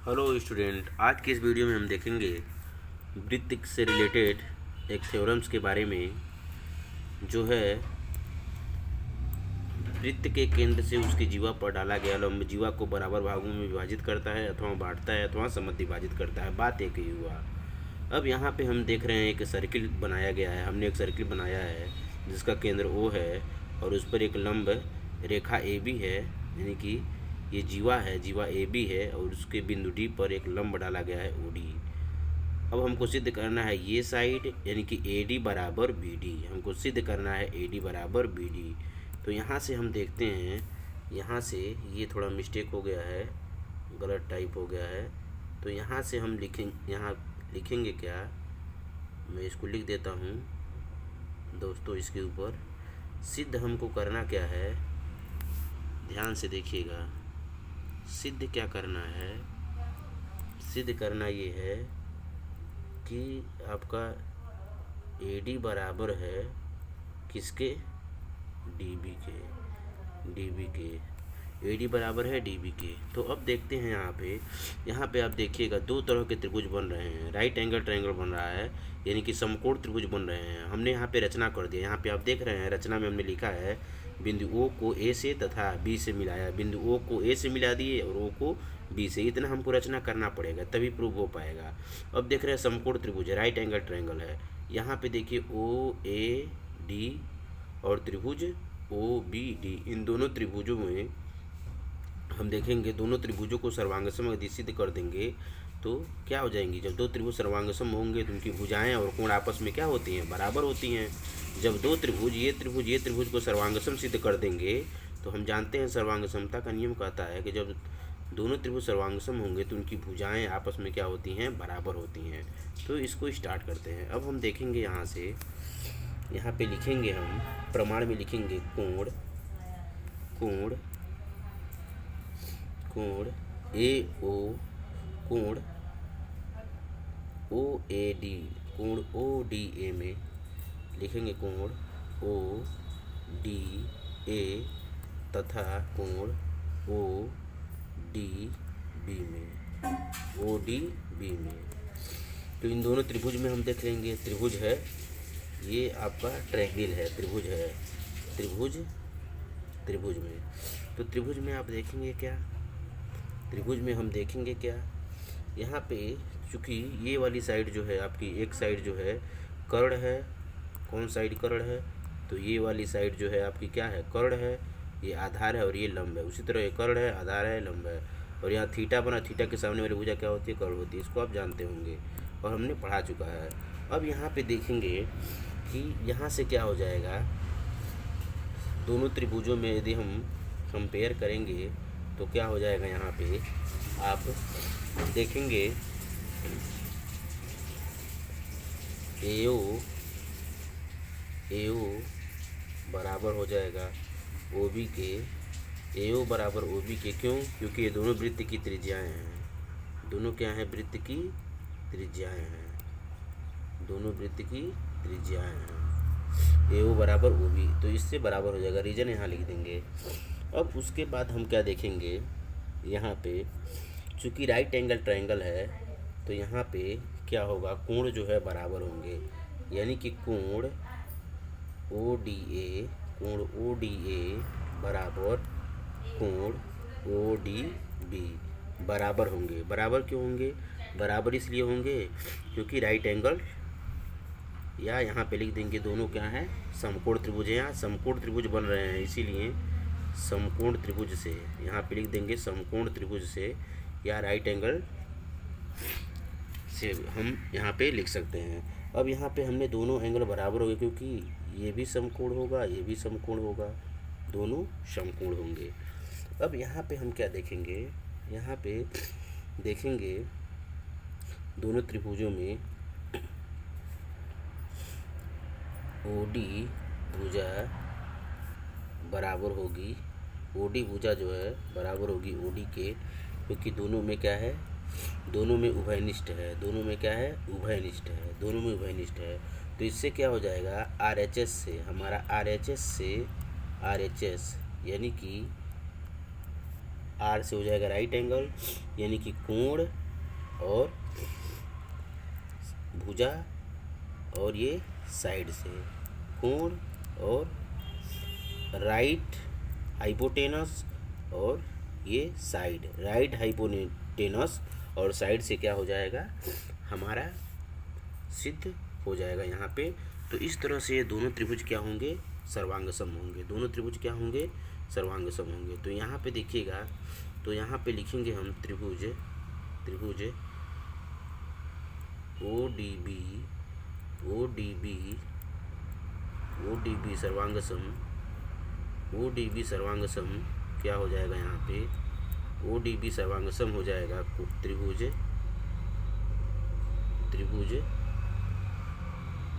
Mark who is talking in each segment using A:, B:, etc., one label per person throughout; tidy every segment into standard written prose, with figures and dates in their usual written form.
A: Hello student, आज की इस वीडियो में हम देखेंगे वृत्त से रिलेटेड एक थ्योरम्स के बारे में, जो है वृत्त के केंद्र से उसकी जीवा पर डाला गया लंब जीवा को बराबर भागों में विभाजित करता है अथवा बांटता है अथवा समद्विभाजित करता है। बात एक ही हुआ। अब यहाँ पे हम देख रहे हैं एक सर्किल बनाया गया है। हमने एक सर्किल बनाया है जिसका केंद्र O है और उस पर एक लंब रेखा AB है, यानी कि ये जीवा है, जीवा AB है और उसके बिंदु D पर एक लंब डाला गया है OD। अब हमको सिद्ध करना है ये साइड, यानी कि AD बराबर BD। हमको सिद्ध करना है AD बराबर BD। तो यहाँ से हम देखते हैं, यहाँ से ये थोड़ा मिस्टेक हो गया है, गलत टाइप हो गया है। तो यहाँ से हम यहाँ लिखेंगे क्या, मैं इसको लिख देता हूँ दोस्तों। इसके ऊपर सिद्ध हमको करना क्या है, ध्यान से देखिएगा। सिद्ध क्या करना है, सिद्ध करना ये है कि आपका AD बराबर है किसके, DB के। AD बराबर है DB के। तो अब देखते हैं यहाँ पे आप देखिएगा दो तरह के त्रिभुज बन रहे हैं। राइट एंगल ट्रायंगल बन रहा है, यानी कि समकोण त्रिभुज बन रहे हैं। हमने यहाँ पे रचना कर दिया। यहाँ पे आप देख रहे हैं रचना में हमने लिखा है बिंदु O को A से तथा B से मिलाया। बिंदु O को A से मिला दिए और O को B से। इतना हमको रचना करना पड़ेगा तभी प्रूव हो पाएगा। अब देख रहे हैं समकोण त्रिभुज है, राइट एंगल ट्रायंगल है। यहाँ पे देखिए OAD और त्रिभुज OBD, इन दोनों त्रिभुजों में हम देखेंगे, दोनों त्रिभुजों को सर्वांगसम यदि सिद्ध कर देंगे तो क्या हो जाएंगी। जब दो त्रिभुज सर्वांगसम होंगे तो उनकी भुजाएं और कोण आपस में क्या होती हैं, बराबर होती हैं। जब दो त्रिभुज ये त्रिभुज को सर्वांगसम सिद्ध कर देंगे तो हम जानते हैं सर्वांगसमता का नियम कहता है कि जब दोनों त्रिभुज सर्वांगसम होंगे तो उनकी भुजाएं आपस में क्या होती हैं, बराबर होती हैं। तो इसको स्टार्ट करते हैं। अब हम देखेंगे यहाँ पे लिखेंगे, हम प्रमाण में लिखेंगे कोण AO, कोण OAD, कोण ODA में लिखेंगे कोण ODA तथा कोण ODB में। तो इन दोनों त्रिभुज में हम देख लेंगे, त्रिभुज है ये आपका ट्रायंगल है, त्रिभुज है, त्रिभुज में। तो त्रिभुज में आप देखेंगे क्या, त्रिभुज में हम देखेंगे क्या, यहाँ पे चूँकि ये वाली साइड जो है आपकी, एक साइड जो है कर्ण है। कौन साइड कर्ण है, तो ये वाली साइड जो है आपकी क्या है, कर्ण है। ये आधार है और ये लंब है। उसी तरह ये कर्ण है, आधार है, लंब है। और यहाँ थीटा बना, थीटा के सामने वाली भुजा क्या होती है, कर्ण होती है। इसको आप जानते होंगे और हमने पढ़ा चुका है। अब यहाँ पे देखेंगे कि यहाँ से क्या हो जाएगा, दोनों त्रिभुजों में यदि हम कंपेयर करेंगे तो क्या हो जाएगा। यहाँ पे आप देखेंगे AO बराबर हो जाएगा OB के। AO बराबर OB के, क्यों, क्योंकि ये दोनों वृत्त की त्रिज्याएं हैं। दोनों क्या हैं, वृत्त की त्रिज्याएं हैं, दोनों वृत्त की त्रिज्याएं हैं। AO बराबर OB, तो इससे बराबर हो जाएगा। रीजन यहाँ लिख देंगे। अब उसके बाद हम क्या देखेंगे, यहाँ पे चूँकि राइट एंगल ट्रायंगल है तो यहाँ पे क्या होगा, कोण जो है बराबर होंगे, यानी कि कोण ODA बराबर कोण ODB बराबर होंगे। बराबर क्यों होंगे, बराबर इसलिए होंगे क्योंकि राइट एंगल, या यहाँ पे लिख देंगे दोनों क्या हैं, समकोण त्रिभुज हैं। यहाँ समकोण त्रिभुज बन रहे हैं, इसीलिए समकोण त्रिभुज से यहाँ पे लिख देंगे समकोण त्रिभुज से, या राइट एंगल से हम यहाँ पे लिख सकते हैं। अब यहाँ पे हमने दोनों एंगल बराबर हो गए, क्योंकि ये भी समकोण होगा, ये भी समकोण होगा, दोनों समकोण होंगे। अब यहाँ पे हम क्या देखेंगे, यहाँ पे देखेंगे दोनों त्रिभुजों में OD भुजा बराबर होगी, OD भुजा जो है बराबर होगी OD के, क्योंकि दोनों में क्या है, दोनों में उभयनिष्ठ है, दोनों में क्या है, उभयनिष्ठ है, दोनों में उभयनिष्ठ है। तो इससे क्या हो जाएगा, RHS से हमारा RHS से RHS, यानी कि आर से हो जाएगा राइट एंगल, यानी कि कोण और भुजा, और ये साइड से कोण और राइट हाइपोटेनस, और ये साइड राइट हाइपोटेनस और साइड से क्या हो जाएगा हमारा सिद्ध हो जाएगा यहाँ पे। तो इस तरह से ये दोनों त्रिभुज क्या होंगे, सर्वांगसम होंगे। दोनों त्रिभुज क्या होंगे, सर्वांगसम होंगे। तो यहाँ पे देखिएगा, तो यहाँ पे लिखेंगे हम त्रिभुज ODB सर्वांगसम क्या हो जाएगा यहाँ पे, ODB सर्वांगसम हो जाएगा त्रिभुज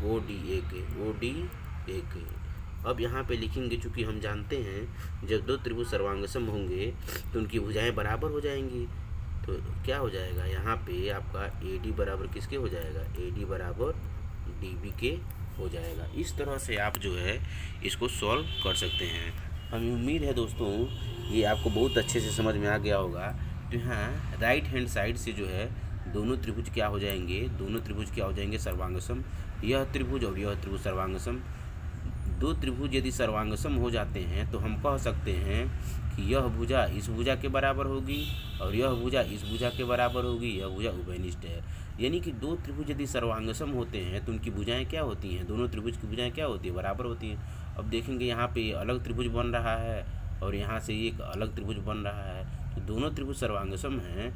A: ODA के। अब यहाँ पे लिखेंगे, चूँकि हम जानते हैं जब दो त्रिभुज सर्वांगसम होंगे तो उनकी भुजाएं बराबर हो जाएंगी। तो क्या हो जाएगा यहाँ पे आपका AD बराबर किसके हो जाएगा, AD बराबर DB के हो जाएगा। इस तरह से आप जो है इसको सॉल्व कर सकते हैं। हमें उम्मीद है दोस्तों ये आपको बहुत अच्छे से समझ में आ गया होगा। तो यहाँ राइट हैंड साइड से जो है दोनों त्रिभुज क्या हो जाएंगे, दोनों त्रिभुज क्या हो जाएंगे, सर्वांगसम। यह त्रिभुज और यह त्रिभुज सर्वांगसम। दो त्रिभुज यदि सर्वांगसम हो जाते हैं तो हम कह सकते हैं कि यह भुजा इस भुजा के बराबर होगी और यह भुजा इस भुजा के बराबर होगी, यह भुजा उभयनिष्ठ है। यानी कि दो त्रिभुज यदि सर्वांगसम होते हैं तो उनकी भुजाएं क्या होती हैं, दोनों त्रिभुज की भुजाएं क्या होती है, बराबर होती हैं। अब देखेंगे यहाँ पे अलग त्रिभुज बन रहा है और यहाँ से एक अलग त्रिभुज बन रहा है, तो दोनों त्रिभुज सर्वांगसम हैं।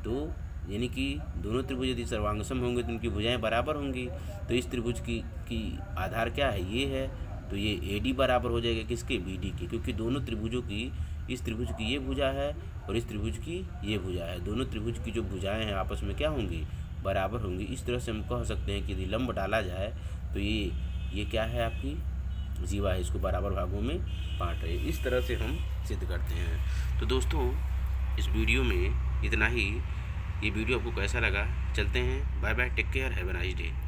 A: तो यानी कि दोनों त्रिभुज यदि सर्वांगसम होंगे तो उनकी भुजाएं बराबर होंगी। तो इस त्रिभुज की आधार क्या है, ये है। तो ये AD बराबर हो जाएगा किसके, BD के, क्योंकि दोनों त्रिभुजों की, इस त्रिभुज की ये भुजा है और इस त्रिभुज की ये भुजा है। दोनों त्रिभुज की जो भुजाएं हैं आपस में क्या होंगी, बराबर होंगी। इस तरह से हम कह सकते हैं कि यदि लंब डाला जाए तो ये क्या है, आपकी जीवा है, इसको बराबर भागों में बांट रहे। इस तरह से हम सिद्ध करते हैं। तो दोस्तों इस वीडियो में इतना ही। ये वीडियो आपको कैसा लगा, चलते हैं, bye bye, take care, have a nice day.